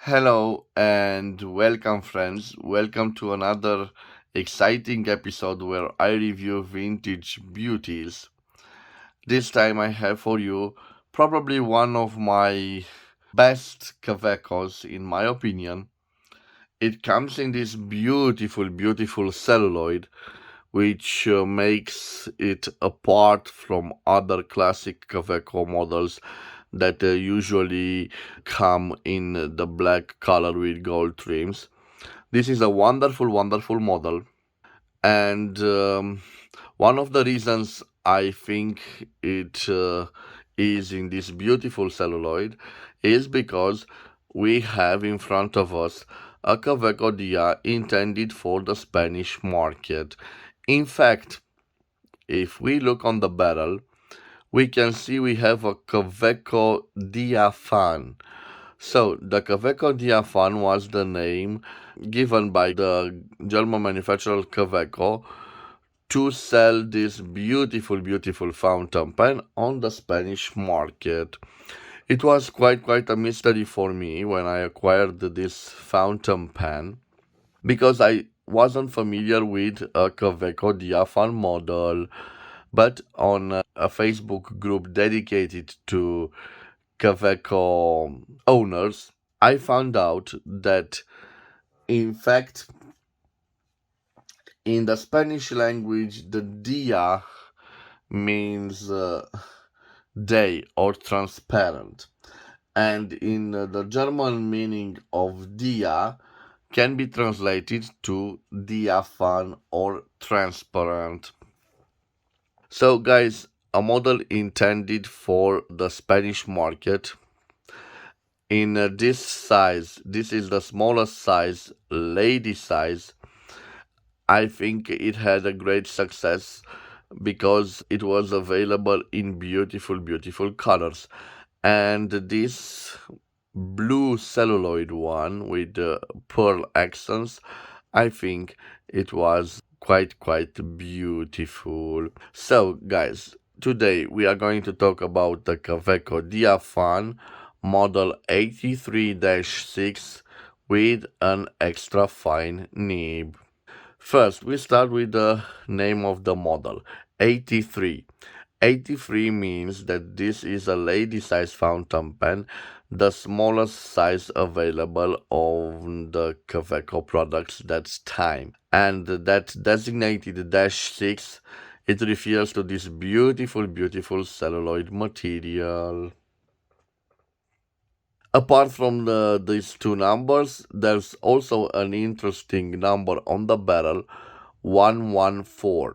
Hello and welcome, friends. Welcome to another exciting episode where I review vintage beauties. This time I have for you probably one of my best Kawecos, in my opinion. It comes in this beautiful celluloid, which makes it apart from other classic Kaweco models that usually come in the black color with gold trims. This is a wonderful model, and one of the reasons I think it is in this beautiful celluloid is because we have in front of us a Kaweco Dia intended for the Spanish market. In fact, if we look on the barrel, we can see we have a Kaweco Diaphan. So the Kaweco Diaphan was the name given by the German manufacturer Kaweco to sell this beautiful fountain pen on the Spanish market. It was quite a mystery for me when I acquired this fountain pen because I wasn't familiar with a Kaweco Diaphan model, but on a Facebook group dedicated to Kaweco owners, I found out that in fact in the Spanish language the dia means day or transparent, and in the German meaning of dia can be translated to diaphan or transparent. So, guys, a model intended for the Spanish market in this size. This is the smallest size, lady size. I think it had a great success because it was available in beautiful colors. And this blue celluloid one with the pearl accents, I think it was quite beautiful. So, guys, today we are going to talk about the Kaweco Diaphan model 83-6 with an extra fine nib. First, we start with the name of the model, 83. 83 means that this is a lady size fountain pen, the smallest size available on the Kaweco products that time. And that designated dash 6, it refers to this beautiful celluloid material. Apart from these two numbers, there's also an interesting number on the barrel, 114.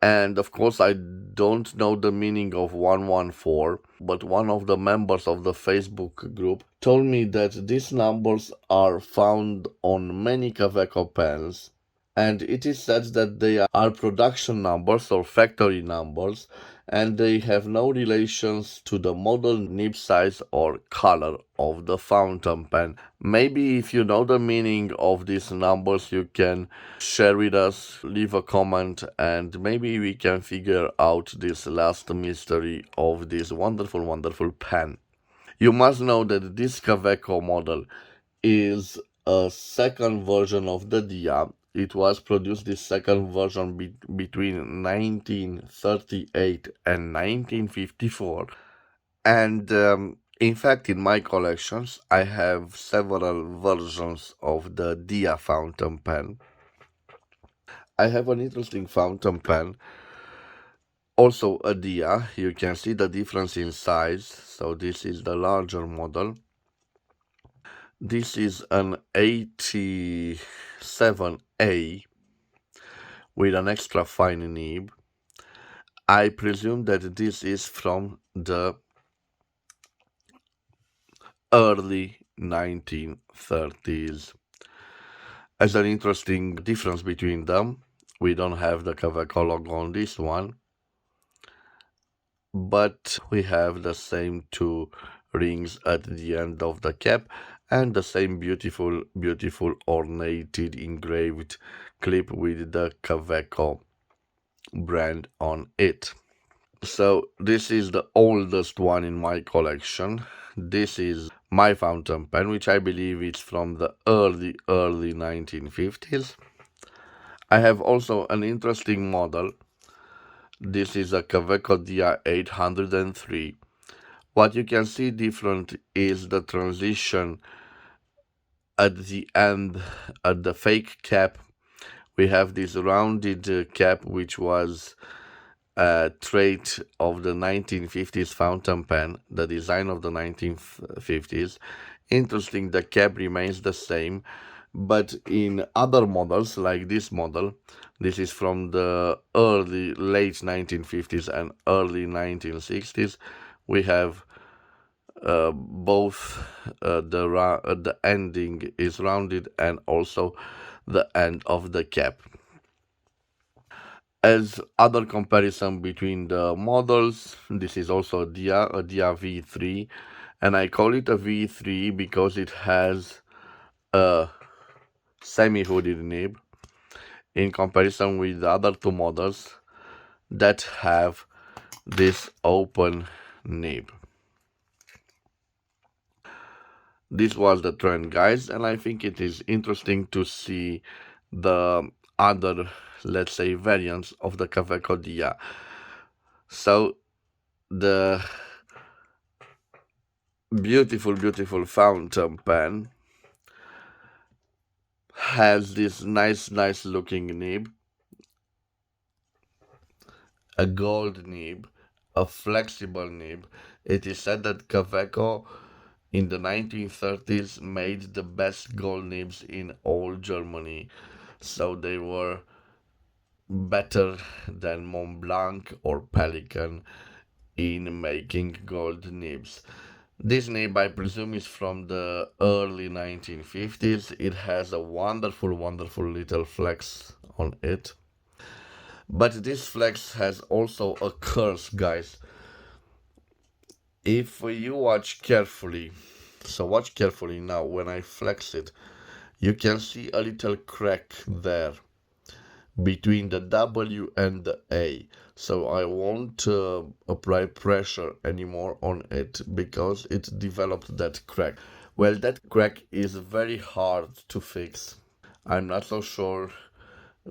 And of course, I don't know the meaning of 114, but one of the members of the Facebook group told me that these numbers are found on many Kaweco pens, and it is said that they are production numbers or factory numbers, and they have no relations to the model nib size or color of the fountain pen. Maybe if you know the meaning of these numbers, you can share with us, leave a comment, and maybe we can figure out this last mystery of this wonderful pen. You must know that this Kaweco model is a second version of the Dia. It was produced, this second version, between 1938 and 1954. And in fact, in my collections, I have several versions of the Dia fountain pen. I have an interesting fountain pen, also a Dia. You can see the difference in size. So this is the larger model. This is an 87A with an extra fine nib. I presume that this is from the early 1930s. As an interesting difference between them, we don't have the Kaweco logo on this one, but we have the same two rings at the end of the cap and the same beautiful ornated engraved clip with the Kaweco brand on it. So this is the oldest one in my collection. This is my fountain pen, which I believe is from the early 1950s. I have also an interesting model. This is a Kaweco Dia 803. What you can see different is the transition at the end, at the fake cap. We have this rounded cap, which was a trait of the 1950s fountain pen, the design of the 1950s. Interesting, the cap remains the same, but in other models, like this model, this is from the late 1950s and early 1960s, we have both the ending is rounded and also the end of the cap. As other comparison between the models, this is also a Dia V3, and I call it a V3 because it has a semi-hooded nib in comparison with the other two models that have this open nib. This was the trend, guys, and I think it is interesting to see the other, let's say, variants of the Kaweco Dia. So the beautiful fountain pen has this nice looking nib, a gold nib, a flexible nib. It is said that Kaweco in the 1930s made the best gold nibs in all Germany, so they were better than Mont Blanc or Pelican in making gold nibs. This nib, I presume, is from the early 1950s. It has a wonderful little flex on it. But this flex has also a curse, guys. If you watch carefully, so watch carefully now when I flex it, you can see a little crack there between the W and the A. So I won't apply pressure anymore on it because it developed that crack. Well, that crack is very hard to fix. I'm not so sure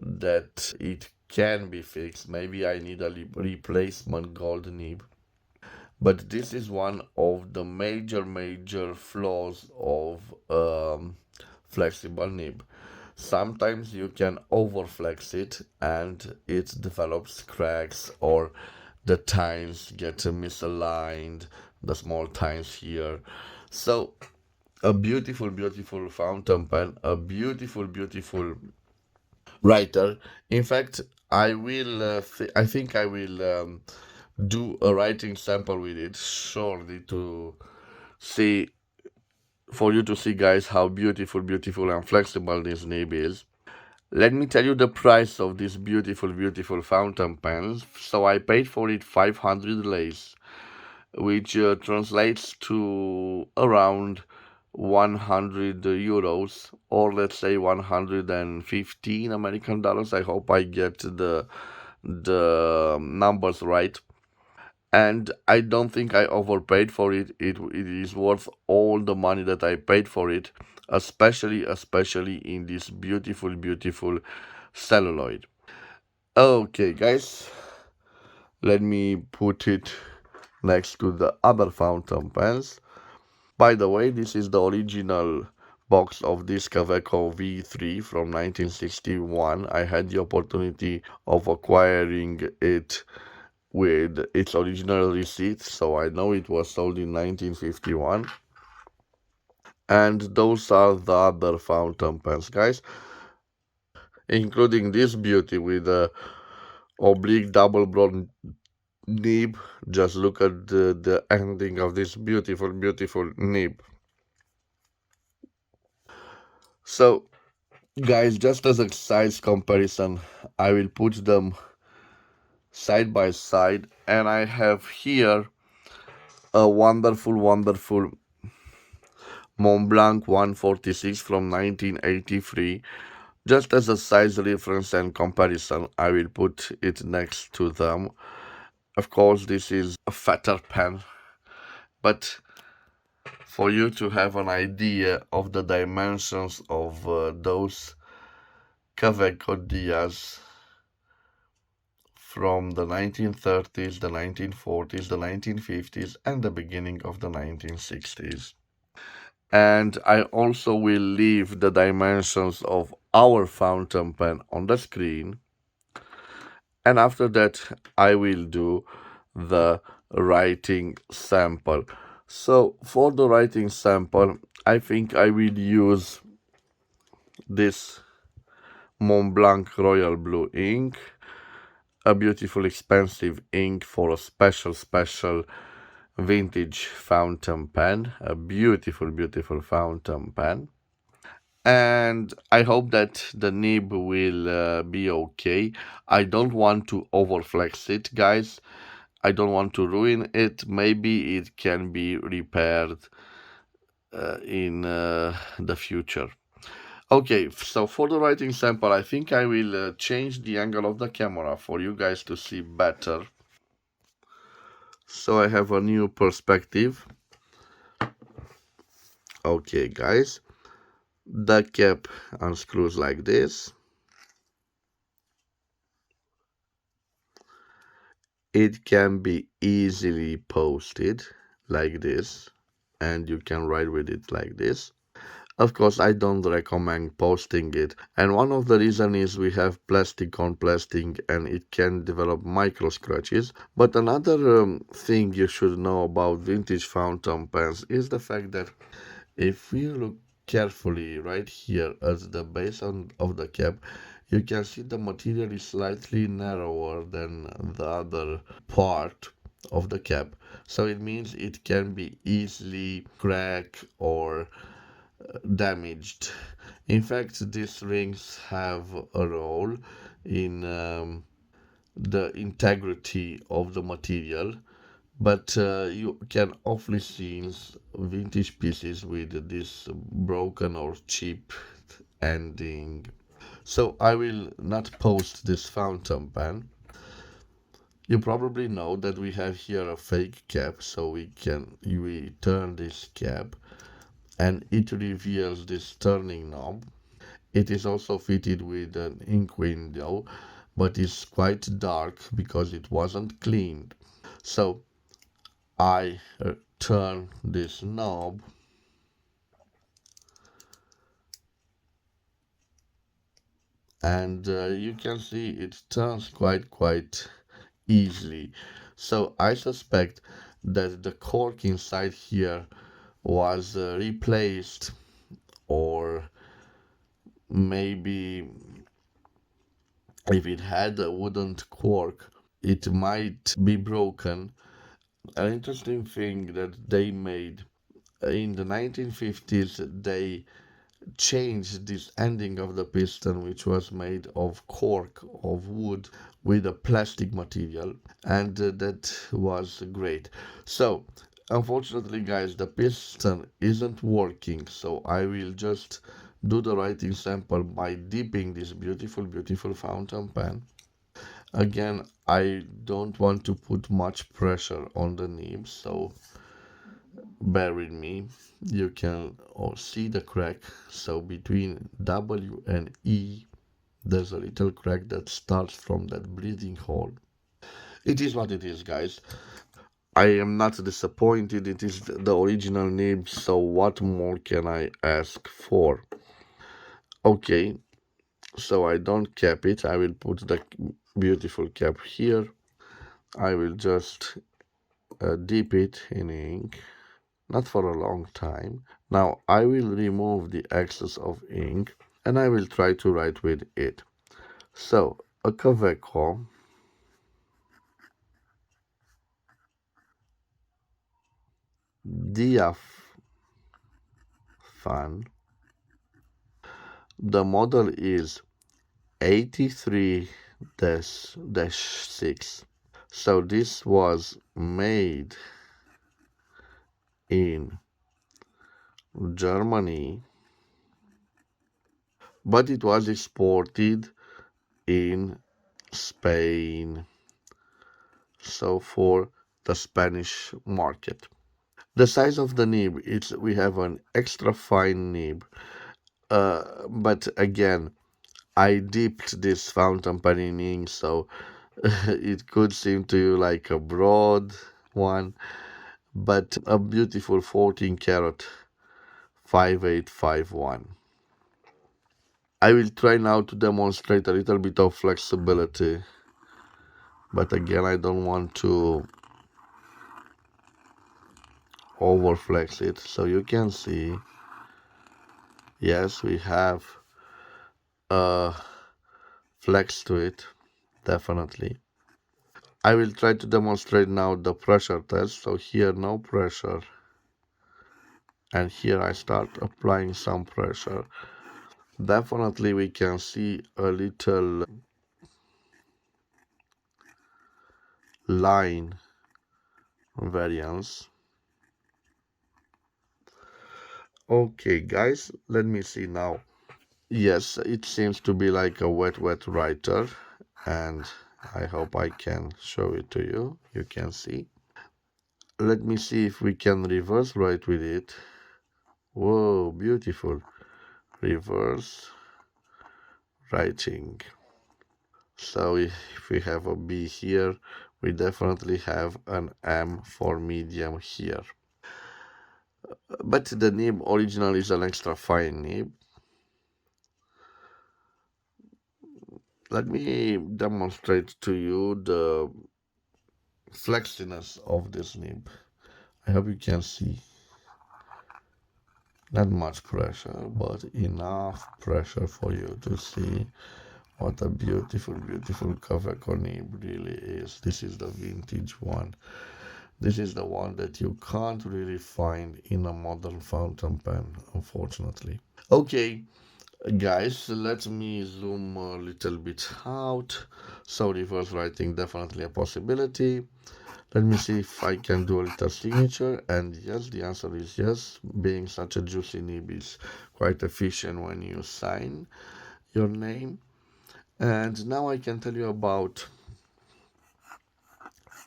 that it can be fixed. Maybe I need a replacement gold nib. But this is one of the major flaws of flexible nib. Sometimes you can overflex it and it develops cracks, or the tines get misaligned, the small tines here. So a beautiful fountain pen, a beautiful writer. In fact, I think I will do a writing sample with it shortly to see, for you to see, guys, how beautiful and flexible this nib is. Let me tell you the price of this beautiful fountain pen. So I paid for it 500 lays, which translates to around 100 euros, or let's say 115 American dollars. I hope I get the numbers right. And I don't think I overpaid for it. It is worth all the money that I paid for it, especially in this beautiful celluloid. Okay, guys, let me put it next to the other fountain pens. By the way, this is the original box of this Kaweco V3 from 1961. I had the opportunity of acquiring it with its original receipt, so I know it was sold in 1951. And those are the other fountain pens, guys, including this beauty with a oblique double broad nib. Just look at the ending of this beautiful nib. So, guys, just as a size comparison, I will put them side by side, and I have here a wonderful Mont Blanc 146 from 1983. Just as a size reference and comparison, I will put it next to them. Of course, this is a fatter pen, but for you to have an idea of the dimensions of those Kaweco Dias from the 1930s, the 1940s, the 1950s, and the beginning of the 1960s. And I also will leave the dimensions of our fountain pen on the screen. And after that, I will do the writing sample. So for the writing sample, I think I will use this Mont Blanc Royal Blue ink, a beautiful expensive ink for a special vintage fountain pen, a beautiful fountain pen. And I hope that the nib will be okay. I don't want to overflex it, guys. I don't want to ruin it. Maybe it can be repaired in the future. Okay, so for the writing sample, I think I will change the angle of the camera for you guys to see better. So I have a new perspective. Okay, guys, the cap unscrews like this. It can be easily posted like this, and you can write with it like this. Of course, I don't recommend posting it, and one of the reasons is we have plastic on plastic and it can develop micro scratches. But another thing you should know about vintage fountain pens is the fact that if we look carefully right here at the base of the cap, you can see the material is slightly narrower than the other part of the cap. So it means it can be easily cracked or damaged. In fact, these rings have a role in the integrity of the material, but you can often see vintage pieces with this broken or chipped ending. So I will not post this fountain pen. You probably know that we have here a fake cap, so we turn this cap and it reveals this turning knob. It is also fitted with an ink window, but it's quite dark because it wasn't cleaned. So I turn this knob and you can see it turns quite easily. So I suspect that the cork inside here was replaced, or maybe if it had a wooden cork it might be broken. An interesting thing that they made in the 1950s, they changed this ending of the piston, which was made of cork of wood with a plastic material, and that was great. So unfortunately, guys, the piston isn't working, so I will just do the writing sample by dipping this beautiful fountain pen. Again, I don't want to put much pressure on the nib, so bear with me. You can see the crack. So between W and E, there's a little crack that starts from that breathing hole. It is what it is, guys. I am not disappointed. It is the original nib, so what more can I ask for? Okay, so I don't cap it. I will put the beautiful cap here. I will just dip it in ink, not for a long time. Now I will remove the excess of ink and I will try to write with it. So a Kaweco Diaphan. The model is 83-6. So this was made in Germany, but it was exported in Spain, so for the Spanish market. The size of the nib is we have an extra fine nib, but again, I dipped this fountain pen in ink, so it could seem to you like a broad one, but a beautiful 14 karat 5851. I will try now to demonstrate a little bit of flexibility, but again, I don't want to overflex it. So you can see, yes, we have a flex to it, definitely. I will try to demonstrate now the pressure test. So here, no pressure. And here I start applying some pressure. Definitely we can see a little line variance. Okay, guys, let me see now. Yes, it seems to be like a wet writer, and I hope I can show it to you. You can see. Let me see if we can reverse write with it. Whoa, beautiful. Reverse writing. So if we have a B here, we definitely have an M for medium here. But the nib original is an extra fine nib. Let me demonstrate to you the flexiness of this nib. I hope you can see. Not much pressure, but enough pressure for you to see what a beautiful, beautiful Kaweco nib really is. This is the vintage one. This is the one that you can't really find in a modern fountain pen, unfortunately. Okay, guys, let me zoom a little bit out. So reverse writing definitely a possibility. Let me see if I can do a little signature, and yes, the answer is yes. Being such a juicy nib is quite efficient when you sign your name. And now I can tell you about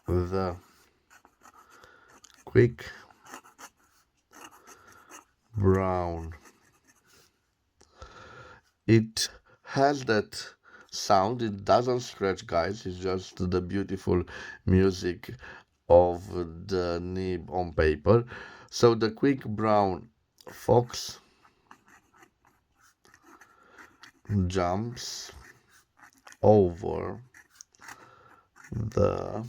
the quick brown. It has that sound. It doesn't scratch, guys. It's just the beautiful music of the nib on paper. So the quick brown fox jumps over the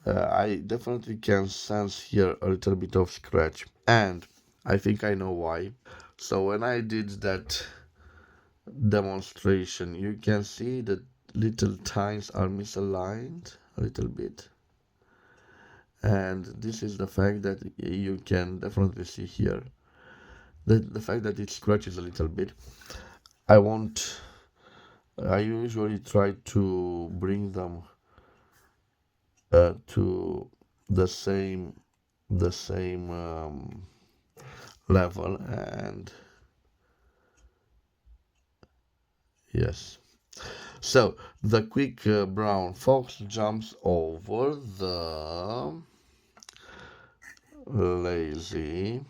I definitely can sense here a little bit of scratch, and I think I know why. So when I did that demonstration, you can see that little tines are misaligned a little bit, and this is the fact that you can definitely see here the fact that it scratches a little bit. I won't I usually try to bring them to the same level, and yes. So the quick brown fox jumps over the lazy.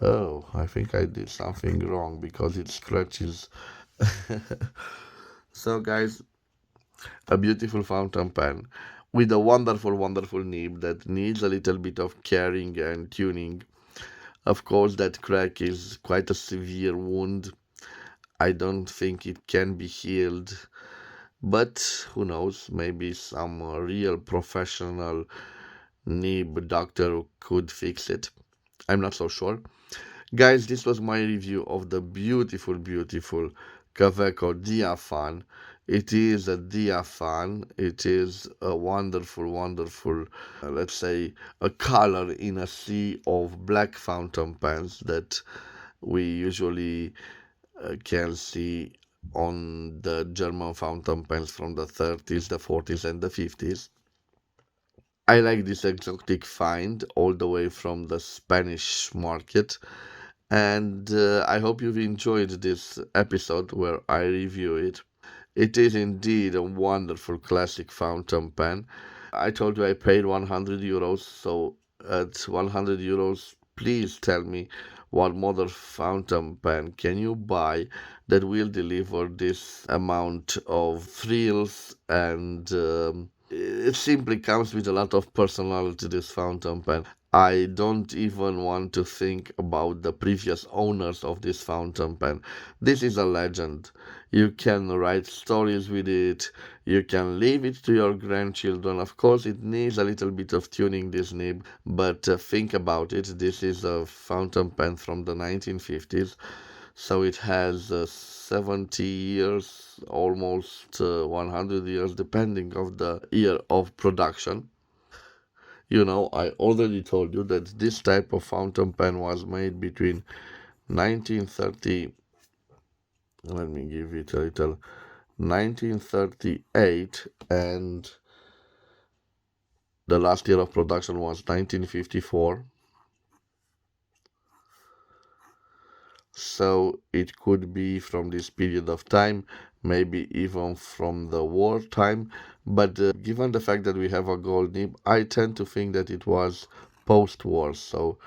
Oh, I think I did something wrong because it scratches. So guys, a beautiful fountain pen with a wonderful, wonderful nib that needs a little bit of caring and tuning. Of course, that crack is quite a severe wound. I don't think it can be healed, but who knows, maybe some real professional nib doctor could fix it. I'm not so sure. Guys, this was my review of the beautiful, beautiful Kaweco Diaphan. It is a Diaphan. It is a wonderful, wonderful, let's say, a color in a sea of black fountain pens that we usually can see on the German fountain pens from the 30s, the 40s, and the 50s. I like this exotic find all the way from the Spanish market. And I hope you've enjoyed this episode where I review it. It is indeed a wonderful classic fountain pen. I told you I paid 100 euros, so at 100 euros, please tell me what modern fountain pen can you buy that will deliver this amount of thrills and it simply comes with a lot of personality, this fountain pen. I don't even want to think about the previous owners of this fountain pen. This is a legend. You can write stories with it. You can leave it to your grandchildren. Of course, it needs a little bit of tuning, this nib, but think about it. This is a fountain pen from the 1950s, so it has 70 years, almost 100 years, depending of the year of production. You know, I already told you that this type of fountain pen was made between 1930, let me give it a little, 1938, and the last year of production was 1954. So it could be from this period of time, maybe even from the war time. But given the fact that we have a gold nib, I tend to think that it was post-war, so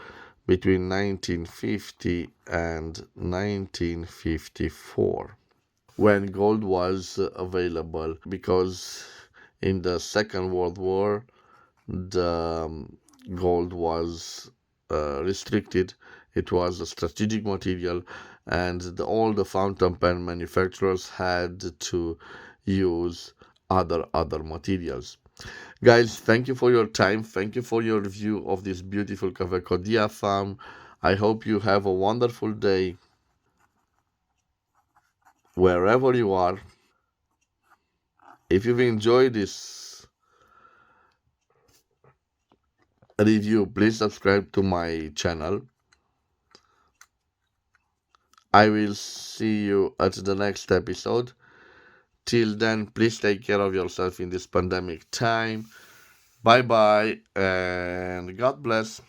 between 1950 and 1954, when gold was available, because in the Second World War, the gold was restricted. It was a strategic material, and all the fountain pen manufacturers had to use other materials. Guys, thank you for your time. Thank you for your review of this beautiful Kaweco Diaphan. I hope you have a wonderful day wherever you are. If you've enjoyed this review, please subscribe to my channel. I will see you at the next episode. Till then, please take care of yourself in this pandemic time. Bye bye and God bless.